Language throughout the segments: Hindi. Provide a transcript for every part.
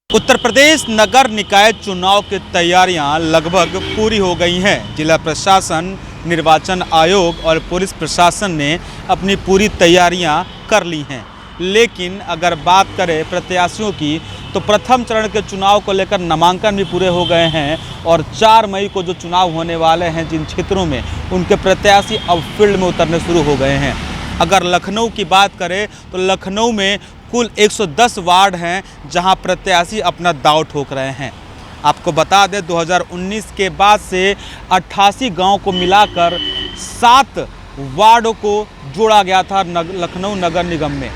उत्तर प्रदेश नगर निकाय चुनाव की तैयारियां लगभग पूरी हो गई हैं। जिला प्रशासन, निर्वाचन आयोग और पुलिस प्रशासन ने अपनी पूरी तैयारियां कर ली हैं। लेकिन अगर बात करें प्रत्याशियों की, तो प्रथम चरण के चुनाव को लेकर नामांकन भी पूरे हो गए हैं और 4 मई को जो चुनाव होने वाले हैं जिन क्षेत्रों में, उनके प्रत्याशी अब फील्ड में उतरने शुरू हो गए हैं। अगर लखनऊ की बात करें तो लखनऊ में कुल 110 वार्ड हैं जहां प्रत्याशी अपना दांव ठोक रहे हैं। आपको बता दें 2019 के बाद से 88 गांव को मिलाकर 7 वार्डों को जोड़ा गया था लखनऊ नगर निगम में,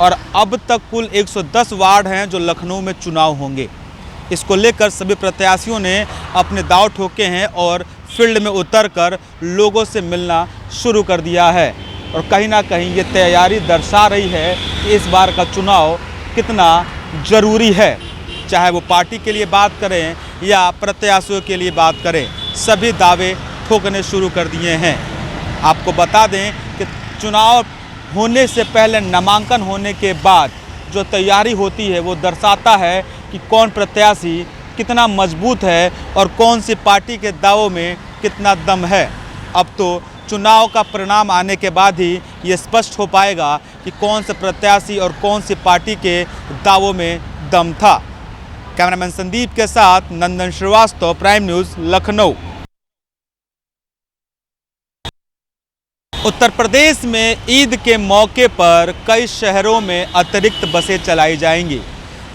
और अब तक कुल 110 वार्ड हैं जो लखनऊ में चुनाव होंगे। इसको लेकर सभी प्रत्याशियों ने अपने दांव ठोके हैं और फील्ड में उतरकर लोगों से मिलना शुरू कर दिया है। और कहीं ना कहीं ये तैयारी दर्शा रही है कि इस बार का चुनाव कितना ज़रूरी है। चाहे वो पार्टी के लिए बात करें या प्रत्याशियों के लिए बात करें, सभी दावे ठोकने शुरू कर दिए हैं। आपको बता दें कि चुनाव होने से पहले, नामांकन होने के बाद जो तैयारी होती है वो दर्शाता है कि कौन प्रत्याशी कितना मजबूत है और कौन सी पार्टी के दावों में कितना दम है। अब तो चुनाव का परिणाम आने के बाद ही ये स्पष्ट हो पाएगा कि कौन से प्रत्याशी और कौन सी पार्टी के दावों में दम था। कैमरामैन संदीप के साथ नंदन श्रीवास्तव, प्राइम न्यूज़, लखनऊ। उत्तर प्रदेश में ईद के मौके पर कई शहरों में अतिरिक्त बसें चलाई जाएंगी।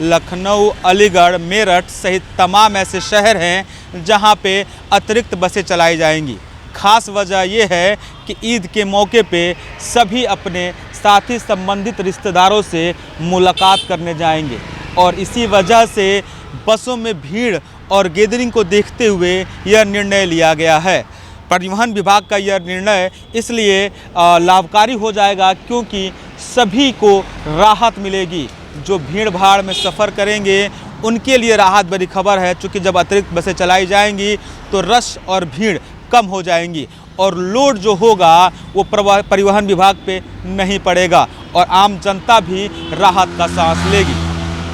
लखनऊ, अलीगढ़, मेरठ सहित तमाम ऐसे शहर हैं जहां पे अतिरिक्त बसें चलाई जाएंगी। खास वजह यह है कि ईद के मौके पे सभी अपने साथी संबंधित रिश्तेदारों से मुलाकात करने जाएंगे, और इसी वजह से बसों में भीड़ और गैदरिंग को देखते हुए यह निर्णय लिया गया है। परिवहन विभाग का यह निर्णय इसलिए लाभकारी हो जाएगा क्योंकि सभी को राहत मिलेगी। जो भीड़ भाड़ में सफ़र करेंगे उनके लिए राहत भरी खबर है, क्योंकि जब अतिरिक्त बसें चलाई जाएंगी तो रश और भीड़ कम हो जाएंगी और लोड जो होगा वो परिवहन विभाग पे नहीं पड़ेगा और आम जनता भी राहत का सांस लेगी।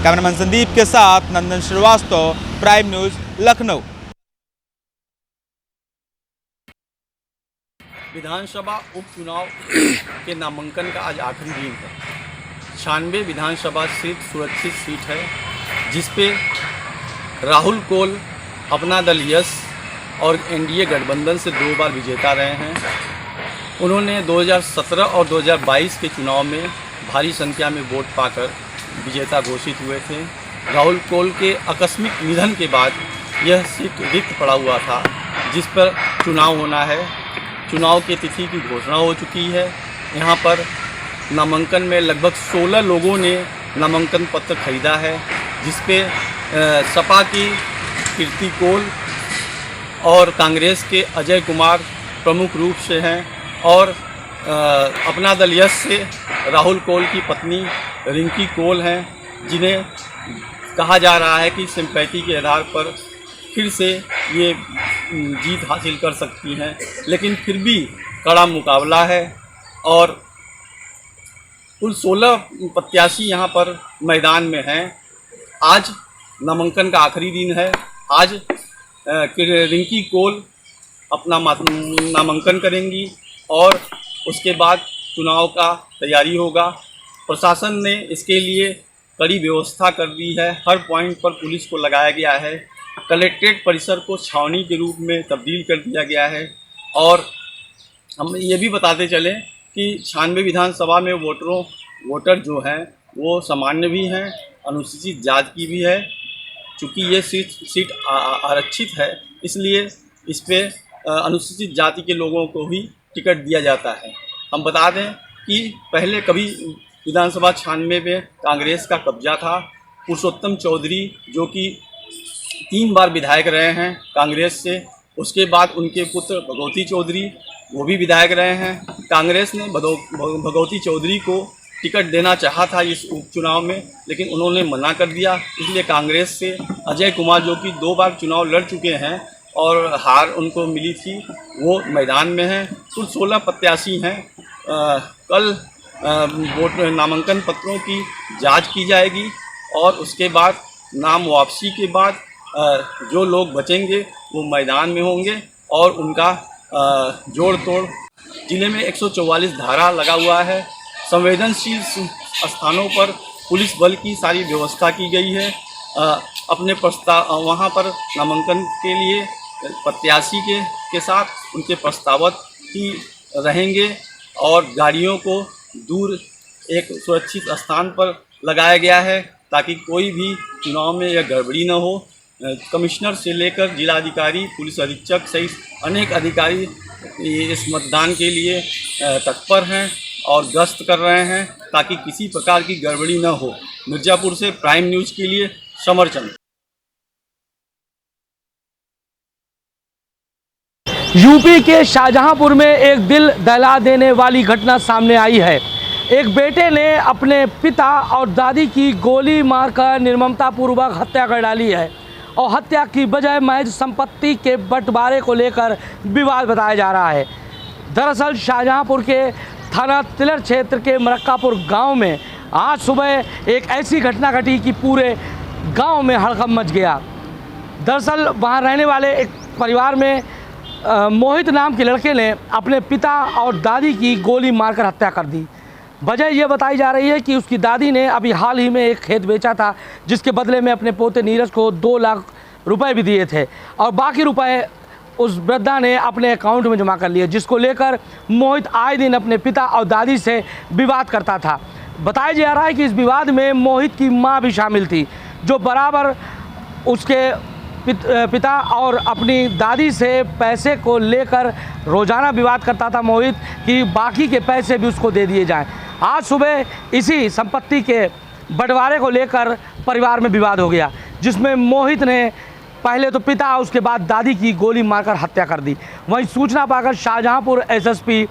कैमरामैन संदीप के साथ नंदन श्रीवास्तव, प्राइम न्यूज़, लखनऊ। विधानसभा उपचुनाव के नामांकन का आज आखिरी दिन है। 96 विधानसभा सीट सुरक्षित सीट है, जिस पे राहुल कोल अपना दल यस और एनडीए गठबंधन से 2 बार विजेता रहे हैं। उन्होंने 2017 और 2022 के चुनाव में भारी संख्या में वोट पाकर विजेता घोषित हुए थे। राहुल कोल के आकस्मिक निधन के बाद यह सीट रिक्त पड़ा हुआ था, जिस पर चुनाव होना है। चुनाव की तिथि की घोषणा हो चुकी है। यहाँ पर नामांकन में लगभग 16 लोगों ने नामांकन पत्र खरीदा है, जिस पे सपा की कीर्ति कोल और कांग्रेस के अजय कुमार प्रमुख रूप से हैं, और अपना दल यस से राहुल कोल की पत्नी रिंकी कोल हैं, जिन्हें कहा जा रहा है कि सिंपैथी के आधार पर फिर से ये जीत हासिल कर सकती हैं। लेकिन फिर भी कड़ा मुकाबला है और कुल 16 प्रत्याशी यहाँ पर मैदान में हैं। आज नामांकन का आखिरी दिन है। आज रिंकी कोल अपना नामांकन करेंगी और उसके बाद चुनाव का तैयारी होगा। प्रशासन ने इसके लिए कड़ी व्यवस्था कर दी है। हर पॉइंट पर पुलिस को लगाया गया है। कलेक्ट्रेट परिसर को छावनी के रूप में तब्दील कर दिया गया है। और हम ये भी बताते चलें कि 96 विधानसभा में वोटर जो हैं वो सामान्य भी हैं, अनुसूचित जाति की भी है। चूँकि ये सीट आरक्षित है, इसलिए इस पे अनुसूचित जाति के लोगों को ही टिकट दिया जाता है। हम बता दें कि पहले कभी विधानसभा 96 में कांग्रेस का कब्जा था। पुरुषोत्तम चौधरी जो कि 3 बार विधायक रहे हैं कांग्रेस से, उसके बाद उनके पुत्र भगवती चौधरी वो भी विधायक रहे हैं। कांग्रेस ने भगवती चौधरी को टिकट देना चाहा था इस उपचुनाव में, लेकिन उन्होंने मना कर दिया। इसलिए कांग्रेस से अजय कुमार जो कि 2 बार चुनाव लड़ चुके हैं और हार उनको मिली थी, वो मैदान में हैं। कुल 16 प्रत्याशी हैं। कल वोट नामांकन पत्रों की जांच की जाएगी और उसके बाद नाम वापसी के बाद जो लोग बचेंगे वो मैदान में होंगे और उनका जोड़ तोड़। जिले में 144 धारा लगा हुआ है। संवेदनशील स्थानों पर पुलिस बल की सारी व्यवस्था की गई है। अपने प्रस्ताव वहाँ पर नामांकन के लिए प्रत्याशी के साथ उनके प्रस्तावक ही रहेंगे और गाड़ियों को दूर एक सुरक्षित स्थान पर लगाया गया है ताकि कोई भी चुनाव में यह गड़बड़ी न हो। कमिश्नर से लेकर जिलाधिकारी, पुलिस अधीक्षक सहित अनेक अधिकारी इस मतदान के लिए तत्पर हैं और गश्त कर रहे हैं ताकि किसी प्रकार की गड़बड़ी न हो। मिर्ज़ापुर से प्राइम न्यूज़ के लिए समरचंद। यूपी के शाहजहांपुर में एक दिल दहला देने वाली घटना सामने आई है। एक बेटे ने अपने पिता और दादी की गोली मारकर निर्ममतापूर्वक हत्या कर डाली है और हत्या की वजह महज संपत्ति के बंटवारे को लेकर विवाद बताया जा रहा है। दरअसल शाहजहांपुर के थाना तिलर क्षेत्र के मरक्कापुर गांव में आज सुबह एक ऐसी घटना घटी कि पूरे गांव में हड़कंप मच गया। दरअसल वहां रहने वाले एक परिवार में मोहित नाम के लड़के ने अपने पिता और दादी की गोली मारकर हत्या कर दी। वजह यह बताई जा रही है कि उसकी दादी ने अभी हाल ही में एक खेत बेचा था जिसके बदले में अपने पोते नीरज को 2 लाख रुपए भी दिए थे और बाकी रुपए उस वृद्धा ने अपने अकाउंट में जमा कर लिए, जिसको लेकर मोहित आए दिन अपने पिता और दादी से विवाद करता था। बताया जा रहा है कि इस विवाद में मोहित की माँ भी शामिल थी, जो बराबर उसके पिता और अपनी दादी से पैसे को लेकर रोज़ाना विवाद करता था मोहित कि बाकी के पैसे भी उसको दे दिए जाएं। आज सुबह इसी संपत्ति के बंटवारे को लेकर परिवार में विवाद हो गया, जिसमें मोहित ने पहले तो पिता उसके बाद दादी की गोली मारकर हत्या कर दी। वहीं सूचना पाकर शाहजहांपुर एसएसपी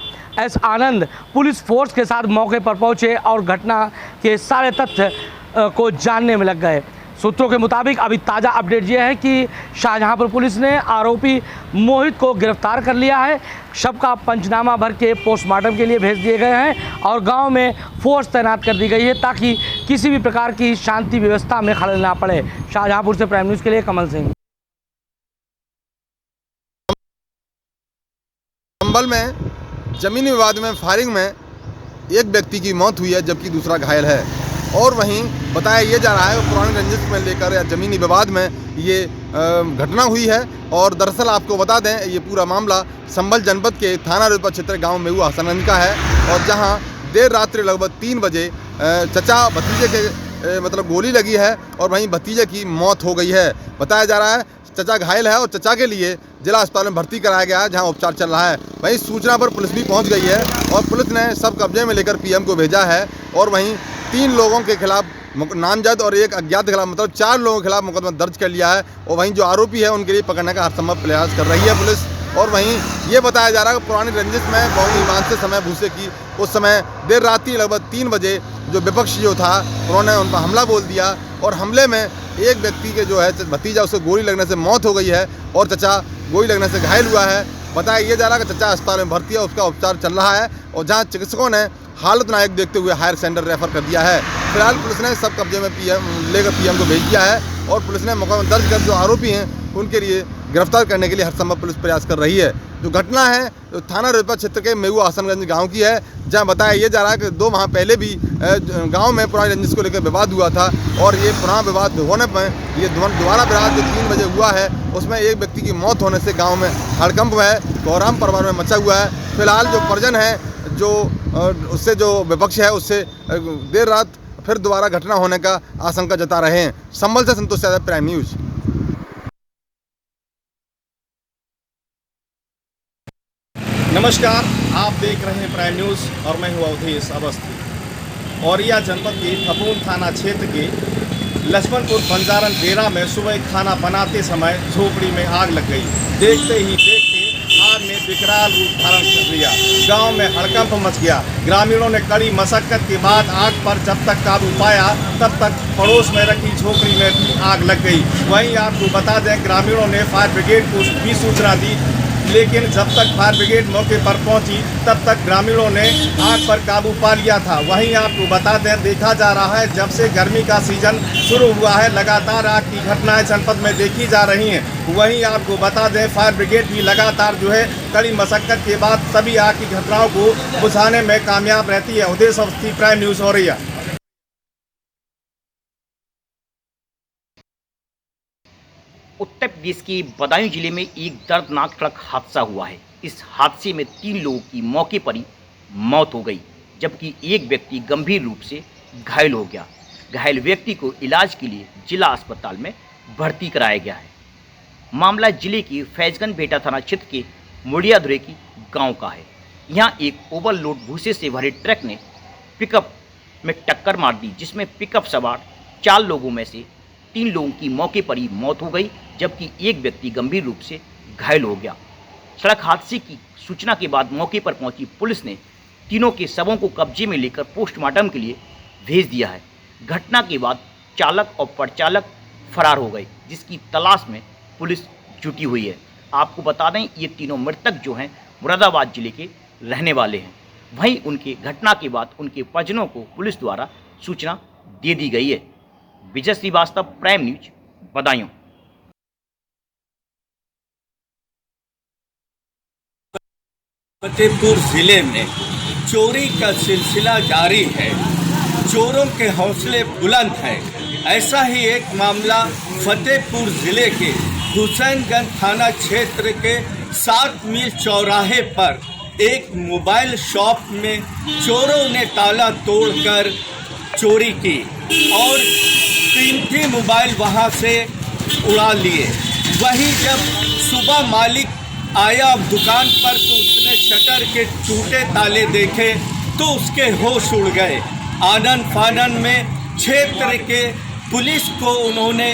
एस आनंद पुलिस फोर्स के साथ मौके पर पहुंचे और घटना के सारे तथ्य को जानने में लग गए। सूत्रों के मुताबिक अभी ताज़ा अपडेट ये है कि शाहजहांपुर पुलिस ने आरोपी मोहित को गिरफ्तार कर लिया है। शव का पंचनामा भर के पोस्टमार्टम के लिए भेज दिए गए हैं और गांव में फोर्स तैनात कर दी गई है ताकि किसी भी प्रकार की शांति व्यवस्था में खलल ना पड़े। शाहजहांपुर से प्राइम न्यूज़ के लिए कमल सिंह। संभल में जमीनी विवाद में फायरिंग में एक व्यक्ति की मौत हुई है जबकि दूसरा घायल है और वहीं बताया ये जा रहा है पुरानी रंजिश में लेकर या ज़मीनी विवाद में ये घटना हुई है। और दरअसल आपको बता दें ये पूरा मामला संभल जनपद के थाना रुपा क्षेत्र गांव में हुआ हसनगंज का है और जहां देर रात्रि लगभग 3 बजे चचा भतीजे के मतलब गोली लगी है और वहीं भतीजे की मौत हो गई है। बताया जा रहा है चचा घायल है और चचा के लिए जिला अस्पताल में भर्ती कराया गया है जहां उपचार चल रहा है। वहीं सूचना पर पुलिस भी पहुंच गई है और पुलिस ने सब कब्जे में लेकर पीएम को भेजा है और वहीं 3 लोगों के खिलाफ नामजद और एक अज्ञात के खिलाफ मतलब 4 लोगों के खिलाफ मुकदमा दर्ज कर लिया है और वहीं जो आरोपी है उनके लिए पकड़ने का हर संभव प्रयास कर रही है पुलिस। और वहीं ये बताया जा रहा है कि पुरानी रंजिश में बहुनी बांध से समय भूसे की उस समय देर रात्रि लगभग 3 बजे जो विपक्ष जो था उन्होंने उन पर हमला बोल दिया और हमले में एक व्यक्ति के जो है भतीजा उसको गोली लगने से मौत हो गई है और चचा गोली लगने से घायल हुआ है। बताया ये जा रहा है कि चचा अस्पताल में भर्ती है, उसका उपचार चल रहा है और जहाँ चिकित्सकों ने हालत नाजुक देखते हुए हायर सेंटर रेफर कर दिया है। फिलहाल पुलिस ने सब कब्जे में पीएम को भेज दिया है और पुलिस ने मुकदमा दर्ज कर जो आरोपी हैं उनके लिए गिरफ्तार करने के लिए हर संभव पुलिस प्रयास कर रही है। जो घटना है तो थाना रुपा क्षेत्र के मेहुआ हसनगंज गांव की है जहां बताया ये जा रहा है कि 2 माह पहले भी गांव में पुरानी रंजिश को लेकर विवाद हुआ था और ये पुराना विवाद होने पर ये दोबारा विवाद जो 3 बजे हुआ है उसमें एक व्यक्ति की मौत होने से गाँव में हड़कंप है, कोहराम परिवार में मचा हुआ है। फिलहाल जो परिजन है जो उससे जो विपक्ष है उससे देर रात फिर दोबारा घटना होने का आशंका जता रहे हैं। संभल से संतोष यादव, प्राइम न्यूज़। नमस्कार, आप देख रहे हैं प्राइम न्यूज़ और मैं हूँ अवधेश अवस्थी। औरिया जनपद के खपून थाना क्षेत्र के लक्ष्मणपुर बंजारन डेरा में सुबह खाना बनाते समय झोपड़ी में आग लग गई। देखते ही देखते आग ने विकराल रूप धारण कर लिया। गांव में हड़कंप मच गया। ग्रामीणों ने कड़ी मशक्कत के बाद आग पर जब तक काबू पाया तब तक पड़ोस में रखी झोपड़ी में भी आग लग गई। वहीं आपको बता दें ग्रामीणों ने फायर ब्रिगेड को भी सूचना दी लेकिन जब तक फायर ब्रिगेड मौके पर पहुंची तब तक ग्रामीणों ने आग पर काबू पा लिया था। वहीं आपको बता दें, देखा जा रहा है जब से गर्मी का सीजन शुरू हुआ है लगातार आग की घटनाएं जनपद में देखी जा रही हैं। वहीं आपको बता दें, फायर ब्रिगेड भी लगातार जो है कड़ी मशक्कत के बाद सभी आग की घटनाओं को बुझाने में कामयाब रहती है। उदय अवस्थी, प्राइम न्यूज़ औरैया। उत्तर प्रदेश के बदायूं जिले में एक दर्दनाक सड़क हादसा हुआ है। इस हादसे में 3 लोगों की मौके पर ही मौत हो गई, जबकि एक व्यक्ति गंभीर रूप से घायल हो गया। घायल व्यक्ति को इलाज के लिए जिला अस्पताल में भर्ती कराया गया है। मामला जिले के फैजगंज बेटा थाना क्षेत्र के मुड़ियाधुरे की गांव का है। यहाँ एक ओवरलोड भूसे से भरे ट्रक ने पिकअप में टक्कर मार दी, जिसमें पिकअप सवार 4 लोगों में से 3 लोगों की मौके पर ही मौत हो गई, जबकि एक व्यक्ति गंभीर रूप से घायल हो गया। सड़क हादसे की सूचना के बाद मौके पर पहुंची पुलिस ने तीनों के शवों को कब्जे में लेकर पोस्टमार्टम के लिए भेज दिया है। घटना के बाद चालक और परिचालक फरार हो गए, जिसकी तलाश में पुलिस जुटी हुई है। आपको बता दें, ये तीनों मृतक जो हैं मुरादाबाद जिले के रहने वाले हैं। वहीं उनके घटना के बाद उनके परिजनों को पुलिस द्वारा सूचना दे दी गई है। विजय श्रीवास्तव, प्राइम न्यूज, बदायूं। फतेहपुर जिले में चोरी का सिलसिला जारी है। चोरों के हौसले बुलंद हैं। ऐसा ही एक मामला फतेहपुर जिले के हुसैनगंज थाना क्षेत्र के 7 मील चौराहे पर एक मोबाइल शॉप में चोरों ने ताला तोड़कर चोरी की और कीमती मोबाइल वहां से उड़ा लिए। वहीं जब सुबह मालिक आया दुकान पर तो उसने शटर के टूटे ताले देखे तो उसके होश उड़ गए। आनन फानन में क्षेत्र के पुलिस को उन्होंने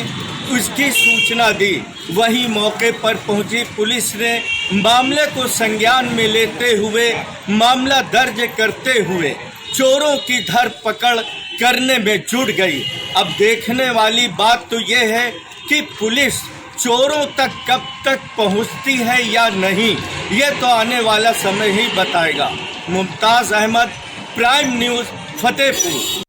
उसकी सूचना दी। वहीं मौके पर पहुंची पुलिस ने मामले को संज्ञान में लेते हुए मामला दर्ज करते हुए चोरों की धरपकड़ करने में जुट गई। अब देखने वाली बात तो ये है कि पुलिस चोरों तक कब तक पहुंचती है या नहीं, ये तो आने वाला समय ही बताएगा। Mumtaz Ahmed, prime news, Fatehpur.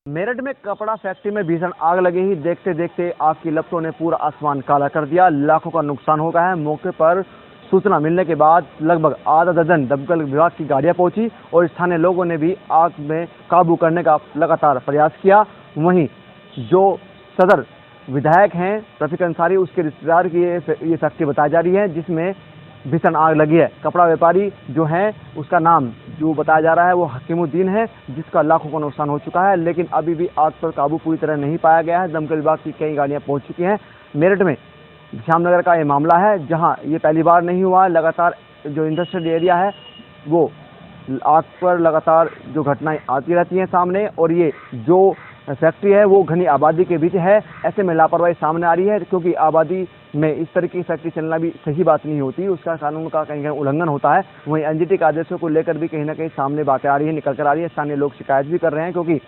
मेरठ में कपड़ा फैक्ट्री में भीषण आग लगी ही देखते देखते आग की लपटों ने पूरा आसमान काला कर दिया। लाखों का नुकसान हो गया है। मौके पर सूचना मिलने के बाद लगभग आधा दर्जन दमकल विभाग की गाड़ियां पहुंची और स्थानीय लोगों ने भी आग में काबू करने का लगातार प्रयास किया। वहीं जो सदर विधायक हैं रफीक अंसारी, उसके रिश्तेदार की ये फैक्ट्री बताई जा रही है जिसमें भीषण आग लगी है। कपड़ा व्यापारी जो है उसका नाम जो बताया जा रहा है वो हकीमुद्दीन है, जिसका लाखों का नुकसान हो चुका है, लेकिन अभी भी आग पर काबू पूरी तरह नहीं पाया गया है। दमकल विभाग की कई गाड़ियां पहुंच चुकी हैं। मेरठ में श्यामनगर का ये मामला है जहां ये पहली बार नहीं हुआ है। लगातार जो इंडस्ट्रियल एरिया है वो आग पर लगातार जो घटनाएं आती रहती हैं सामने, और ये जो फैक्ट्री है वो घनी आबादी के बीच है। ऐसे में लापरवाही सामने आ रही है, क्योंकि आबादी में इस तरह की फैक्ट्री चलना भी सही बात नहीं होती, उसका कानून का कहीं कहीं उल्लंघन होता है। वहीं एनजीटी के आदेशों को लेकर भी कहीं ना कहीं सामने बातें आ रही है, निकल कर आ रही है। स्थानीय लोग शिकायत भी कर रहे हैं, क्योंकि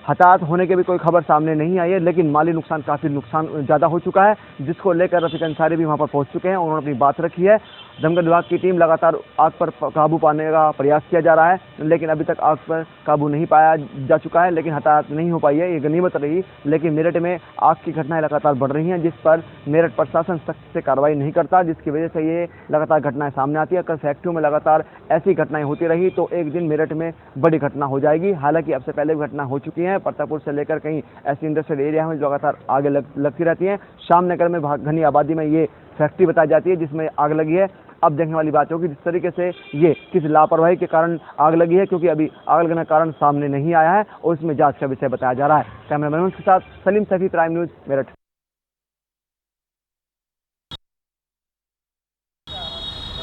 हताहत होने की भी कोई खबर सामने नहीं आई है, लेकिन माली नुकसान काफ़ी ज़्यादा हो चुका है, जिसको लेकर रफीक अंसारी भी वहाँ पर पहुँच चुके हैं। उन्होंने अपनी बात रखी है। दमकल विभाग की टीम लगातार आग पर काबू पाने का प्रयास किया जा रहा है, लेकिन अभी तक आग पर काबू नहीं पाया जा चुका है, लेकिन हताहत नहीं हो पाई है, ये गनीमत रही। लेकिन मेरठ में आग की घटनाएं लगातार बढ़ रही हैं, जिस पर मेरठ प्रशासन सख्त से कार्रवाई नहीं करता, जिसकी वजह से ये लगातार घटनाएं सामने आती है। अगर फैक्ट्रियों में लगातार ऐसी घटनाएं होती रही तो एक दिन मेरठ में बड़ी घटना हो जाएगी। हालांकि अब से पहले भी घटना हो चुकी है। प्रतापपुर से लेकर कहीं ऐसी इंडस्ट्रियल एरिया में लगातार आगे लगती रहती हैं। श्यामनगर में घनी आबादी में ये फैक्ट्री बताई जाती है जिसमें आग लगी है। अब देखने वाली बात होगी जिस तरीके से ये किस लापरवाही के कारण आग लगी है, क्योंकि अभी आग लगने का कारण सामने नहीं आया है और इसमें जांच का विषय बताया जा रहा है। कैमरामैन के साथ सलीम सैफी, प्राइम न्यूज़, मेरठ।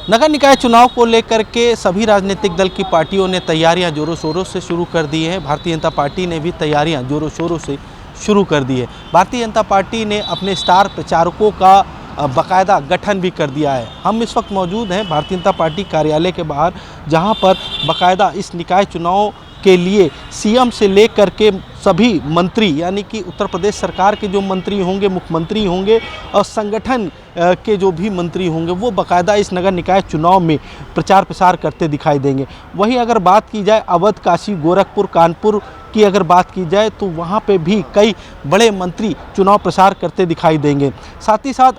नगर निकाय चुनाव को लेकर के सभी राजनीतिक दल की पार्टियों ने तैयारियां जोरों शोरों से शुरू कर दी हैं। भारतीय जनता पार्टी ने भी तैयारियां जोरों शोरों से शुरू कर दी है। भारतीय जनता पार्टी ने अपने स्टार प्रचारकों का बाकायदा गठन भी कर दिया है। हम इस वक्त मौजूद हैं भारतीय जनता पार्टी कार्यालय के बाहर, जहां पर बाकायदा इस निकाय चुनाव के लिए सीएम से लेकर के सभी मंत्री यानी कि उत्तर प्रदेश सरकार के जो मंत्री होंगे, मुख्यमंत्री होंगे और संगठन के जो भी मंत्री होंगे वो बाकायदा इस नगर निकाय चुनाव में प्रचार प्रसार करते दिखाई देंगे। वहीं अगर बात की जाए अवध, काशी, गोरखपुर, कानपुर की अगर बात की जाए तो वहाँ पे भी कई बड़े मंत्री चुनाव प्रचार करते दिखाई देंगे। साथ ही साथ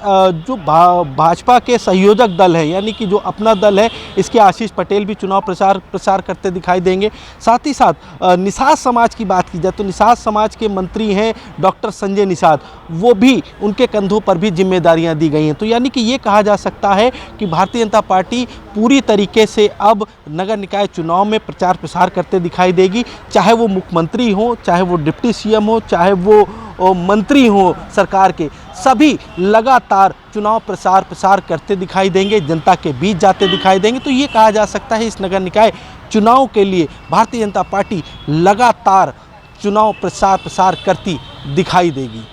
जो भाजपा के संयोजक दल हैं यानी कि जो अपना दल है इसके आशीष पटेल भी चुनाव प्रचार करते दिखाई देंगे। साथ ही साथ निषाद समाज की बात की जाए तो निषाद समाज के मंत्री हैं डॉक्टर संजय निषाद, वो भी उनके कंधों पर भी जिम्मेदारियां दी गई हैं। तो यानी कि ये कहा जा सकता है कि भारतीय जनता पार्टी पूरी तरीके से अब नगर निकाय चुनाव में प्रचार प्रसार करते दिखाई देगी, चाहे वो मुख्यमंत्री हो, चाहे वो डिप्टी सीएम हो, चाहे वो मंत्री हो सरकार के, सभी लगातार चुनाव प्रसार करते दिखाई देंगे, जनता के बीच जाते दिखाई देंगे। तो ये कहा जा सकता है इस नगर निकाय चुनाव के लिए भारतीय जनता पार्टी लगातार चुनाव प्रसार करती दिखाई देगी।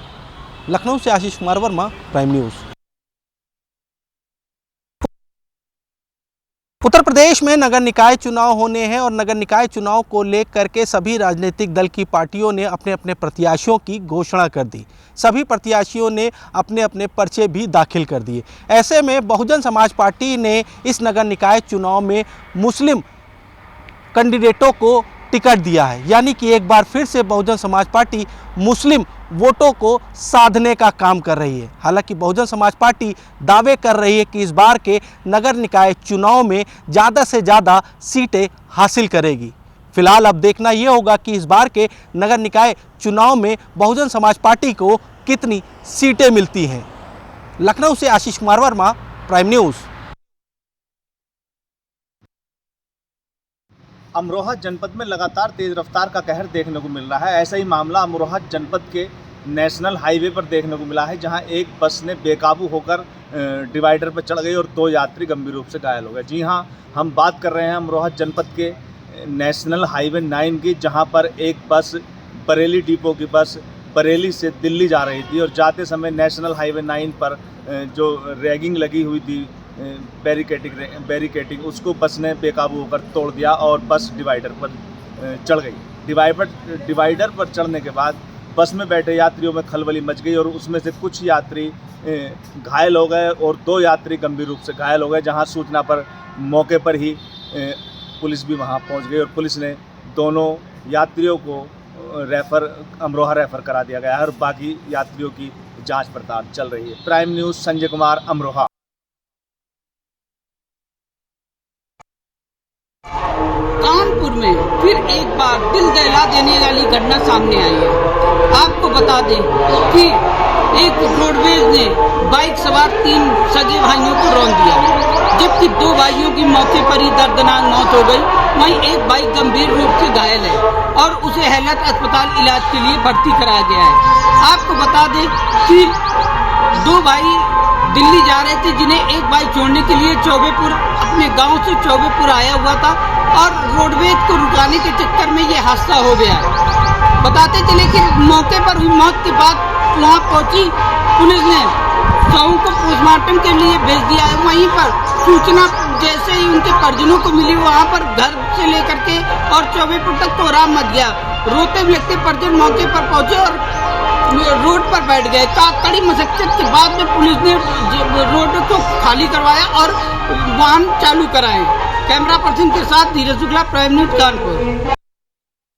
लखनऊ से आशीष कुमार वर्मा, प्राइम न्यूज़। उत्तर प्रदेश में नगर निकाय चुनाव होने हैं और नगर निकाय चुनाव को लेकर के सभी राजनीतिक दल की पार्टियों ने अपने अपने प्रत्याशियों की घोषणा कर दी। सभी प्रत्याशियों ने अपने अपने पर्चे भी दाखिल कर दिए। ऐसे में बहुजन समाज पार्टी ने इस नगर निकाय चुनाव में मुस्लिम कैंडिडेटों को टिकट दिया है, यानी कि एक बार फिर से बहुजन समाज पार्टी मुस्लिम वोटों को साधने का काम कर रही है। हालांकि बहुजन समाज पार्टी दावे कर रही है कि इस बार के नगर निकाय चुनाव में ज़्यादा से ज़्यादा सीटें हासिल करेगी। फिलहाल अब देखना ये होगा कि इस बार के नगर निकाय चुनाव में बहुजन समाज पार्टी को कितनी सीटें मिलती हैं। लखनऊ से आशीष कुमार वर्मा, प्राइम न्यूज़। अमरोहा जनपद में लगातार तेज रफ्तार का कहर देखने को मिल रहा है। ऐसा ही मामला अमरोहा जनपद के नेशनल हाईवे पर देखने को मिला है, जहां एक बस ने बेकाबू होकर डिवाइडर पर चढ़ गई और 2 यात्री गंभीर रूप से घायल हो गए। जी हां, हम बात कर रहे हैं अमरोहा जनपद के नेशनल हाईवे 9 की, जहां पर एक बस बरेली डिपो की बस बरेली से दिल्ली जा रही थी और जाते समय नेशनल हाईवे 9 पर जो रैगिंग लगी हुई थी, बैरिकेटिंग, उसको बस ने बेकाबू होकर तोड़ दिया और बस डिवाइडर पर चढ़ गई। डिवाइडर पर चढ़ने के बाद बस में बैठे यात्रियों में खलबली मच गई और उसमें से कुछ यात्री घायल हो गए और 2 यात्री गंभीर रूप से घायल हो गए, जहां सूचना पर मौके पर ही पुलिस भी वहां पहुंच गई और पुलिस ने दोनों यात्रियों को अमरोहा रेफर करा दिया गया है और बाकी यात्रियों की जांच पड़ताल चल रही है। Prime news, Sanjay Kumar, Amroha. कानपुर में फिर एक बार दिल दहला देने वाली घटना सामने आई है। आपको बता दें कि एक रोडवेज ने बाइक सवार 3 सगे भाइयों को रौंद दिया, जबकि 2 भाइयों की मौके पर ही दर्दनाक मौत हो गई। वहीं एक भाई गंभीर रूप से घायल है और उसे हेलत अस्पताल इलाज के लिए भर्ती कराया गया है। आपको बता दें कि 2 भाई दिल्ली जा रहे थे, जिन्हें एक भाई छोड़ने के लिए चौबेपुर, अपने गांव से चौबेपुर आया हुआ था और रोडवेज को रुकाने के चक्कर में ये हादसा हो गया। बताते चले कि मौके पर हुई मौत के बाद वहां पहुंची पुलिस ने शव को पोस्टमार्टम के लिए भेज दिया है। वहीं पर सूचना जैसे ही उनके परिजनों को मिली, वहां पर घर से लेकर के और चौबेपुर तक कोहराम मच गया। रोते बिलखते परिजन मौके पर पहुंचे और रोड पर बैठ गए। कड़ी मशक्कत के बाद में पुलिस ने रोड को खाली करवाया और वाहन चालू कराए। कैमरा पर्सन के साथ धीरज शुक्ला, प्राइम न्यूज़, कानपुर।